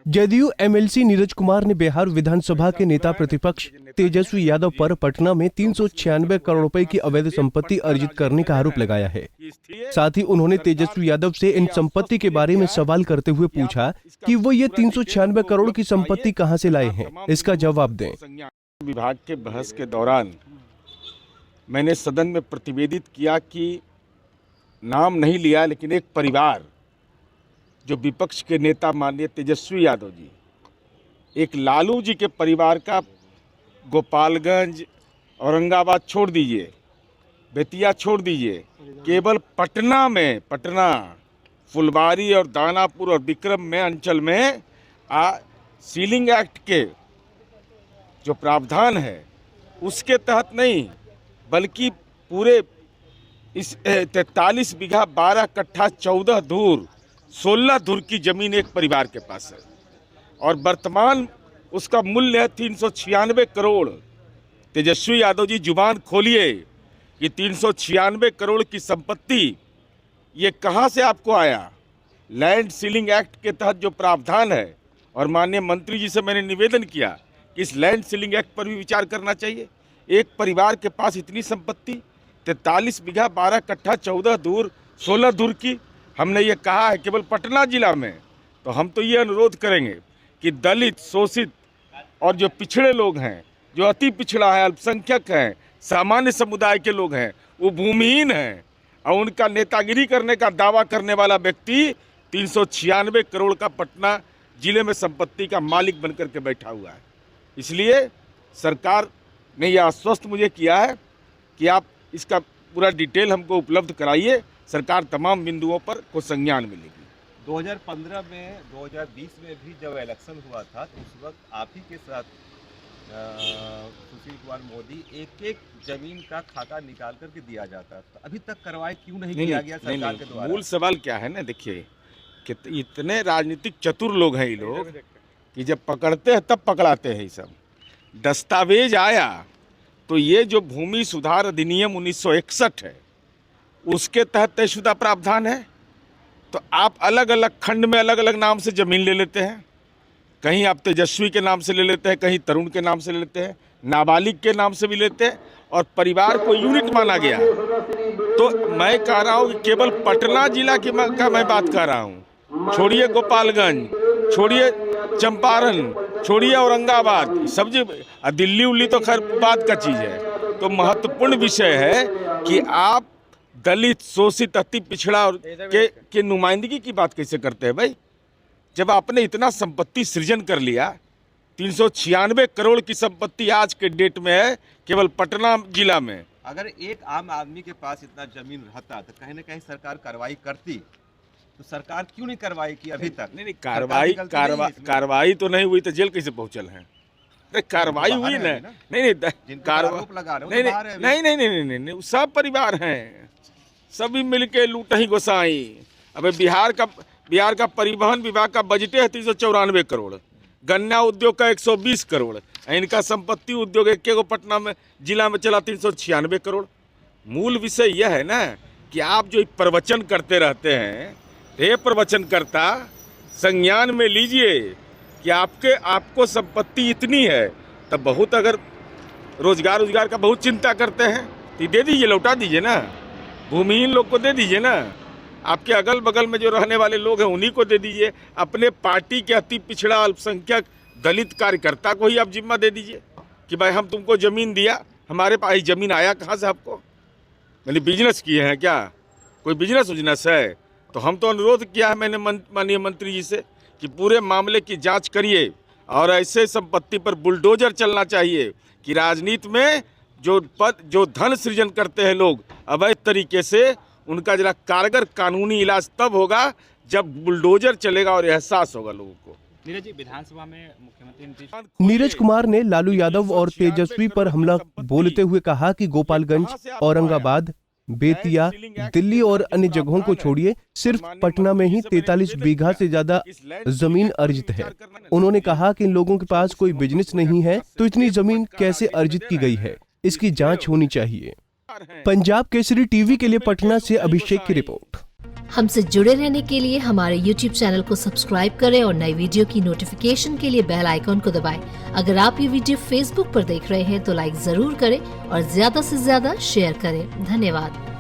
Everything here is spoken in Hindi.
जदयू एमएलसी नीरज कुमार ने बिहार विधानसभा के नेता प्रतिपक्ष तेजस्वी यादव पर पटना में 396 करोड़ रुपए की अवैध संपत्ति अर्जित करने का आरोप लगाया है। साथ ही उन्होंने तेजस्वी यादव से इन संपत्ति के बारे में सवाल करते हुए पूछा कि वो ये 396 करोड़ की संपत्ति कहां से लाए हैं, इसका जवाब दें। विभाग के बहस के दौरान मैंने सदन में प्रतिवेदित किया कि नाम नहीं लिया, लेकिन एक परिवार जो विपक्ष के नेता माननीय तेजस्वी यादव जी, एक लालू जी के परिवार का गोपालगंज, औरंगाबाद छोड़ दीजिए, बेतिया छोड़ दीजिए, केवल पटना, फुलवारी और दानापुर और विक्रम में अंचल में सीलिंग एक्ट के जो प्रावधान है उसके तहत नहीं, बल्कि पूरे इस 43 बीघा 12 कट्ठा 14 धूर 16 धुर की जमीन एक परिवार के पास है और वर्तमान उसका मूल्य है 396 करोड़। तेजस्वी यादव जी जुबान खोलिए कि 396 करोड़ की संपत्ति ये कहां से आपको आया? लैंड सीलिंग एक्ट के तहत जो प्रावधान है, और माननीय मंत्री जी से मैंने निवेदन किया कि इस लैंड सीलिंग एक्ट पर भी विचार करना चाहिए। एक परिवार के पास इतनी संपत्ति 43 बीघा 12 कट्ठा 14 धूर 16 धुर की, हमने ये कहा है केवल पटना जिला में। तो हम तो ये अनुरोध करेंगे कि दलित, शोषित और जो पिछड़े लोग हैं, जो अति पिछड़ा है, अल्पसंख्यक हैं, सामान्य समुदाय के लोग हैं, वो भूमिहीन हैं और उनका नेतागिरी करने का दावा करने वाला व्यक्ति 396 करोड़ का पटना जिले में संपत्ति का मालिक बनकर के बैठा हुआ है। इसलिए सरकार ने यह आश्वस्त मुझे किया है कि आप इसका पूरा डिटेल हमको उपलब्ध कराइए, सरकार तमाम बिंदुओं पर को संज्ञान मिलेगी। 2015 में 2020 में भी जब इलेक्शन हुआ था तो उस वक्त आप ही के साथ सुशील कुमार मोदी एक जमीन का खाता निकाल करके दिया जाता था। अभी तक कार्रवाई क्यों नहीं किया गया सरकार के द्वारा? मूल सवाल क्या है ना, देखिए कि इतने राजनीतिक चतुर लोग हैं ये लोग कि जब पकड़ते हैं तब पकड़ाते हैं। ये सब दस्तावेज आया तो ये जो भूमि सुधार अधिनियम 1961 है उसके तहत तयशुदा प्रावधान है। तो आप अलग अलग खंड में अलग अलग नाम से जमीन ले लेते हैं, कहीं आप तेजस्वी के नाम से ले लेते हैं, कहीं तरुण के नाम से ले लेते हैं, नाबालिग के नाम से भी लेते हैं और परिवार को यूनिट माना गया। तो मैं कह रहा हूँ कि केवल पटना जिला की मैं बात कर रहा हूँ, छोड़िए गोपालगंज, छोड़िए चंपारण, छोड़िए औरंगाबाद, सब दिल्ली उल्ली तो खैर बात का चीज़ है। तो महत्वपूर्ण विषय है कि आप दलित, शोषित, अति पिछड़ा के नुमाइंदगी की बात कैसे करते हैं भाई? जब आपने इतना संपत्ति सृजन कर लिया, 396 करोड़ की संपत्ति आज के डेट में है केवल पटना जिला में। अगर एक आम आदमी के पास इतना जमीन रहता तो कहीं ना कहीं सरकार कार्रवाई करती, तो सरकार क्यों नहीं कार्रवाई की अभी तक? नहीं, कार्रवाई तो नहीं हुई तो जेल कैसे पहुंचल है? कार्रवाई हुई ना? नहीं, सब परिवार हैं, सभी मिलके लूट ही गोसाई। अब बिहार का परिवहन विभाग का बजट है 394 करोड़, गन्ना उद्योग का 120 करोड़, इनका संपत्ति उद्योग एक पटना में जिला में चला 396 करोड़। मूल विषय यह है ना कि आप जो प्रवचन करते रहते हैं, हे प्रवचनकर्ता संज्ञान में लीजिए कि आपको संपत्ति इतनी है, तब बहुत अगर रोजगार का बहुत चिंता करते हैं तो दे दीजिए, लौटा दीजिए ना, भूमिहीन लोग को दे दीजिए ना, आपके अगल बगल में जो रहने वाले लोग हैं उन्हीं को दे दीजिए, अपने पार्टी के अति पिछड़ा अल्पसंख्यक दलित कार्यकर्ता को ही आप जिम्मा दे दीजिए कि भाई हम तुमको ज़मीन दिया, हमारे पास ज़मीन आया कहाँ से आपको? मैंने बिजनेस किए हैं क्या? कोई बिजनेस है? तो हम तो अनुरोध किया है मैंने माननीय मंत्री जी से कि पूरे मामले की जांच करिए और ऐसे संपत्ति पर बुलडोजर चलना चाहिए कि राजनीति में जो धन सृजन करते हैं लोग अवैध तरीके से, उनका जरा कारगर कानूनी इलाज तब होगा जब बुलडोजर चलेगा और एहसास होगा लोगों को। नीरज जी, विधानसभा में मुख्यमंत्री नीरज कुमार ने लालू यादव और तेजस्वी पर हमला बोलते हुए कहा कि गोपालगंज, औरंगाबाद, बेतिया, दिल्ली और अन्य जगहों को छोड़िए, सिर्फ पटना में ही 43 बीघा से ज्यादा जमीन अर्जित है। उन्होंने कहा कि इन लोगों के पास कोई बिजनेस नहीं है तो इतनी जमीन कैसे अर्जित की गई है, इसकी जांच होनी चाहिए। पंजाब केसरी टीवी के लिए पटना से अभिषेक की रिपोर्ट। हमसे जुड़े रहने के लिए हमारे YouTube चैनल को सब्सक्राइब करें और नई वीडियो की नोटिफिकेशन के लिए बेल आइकॉन को दबाएं। अगर आप ये वीडियो Facebook पर देख रहे हैं तो लाइक जरूर करें और ज्यादा से ज्यादा शेयर करें। धन्यवाद।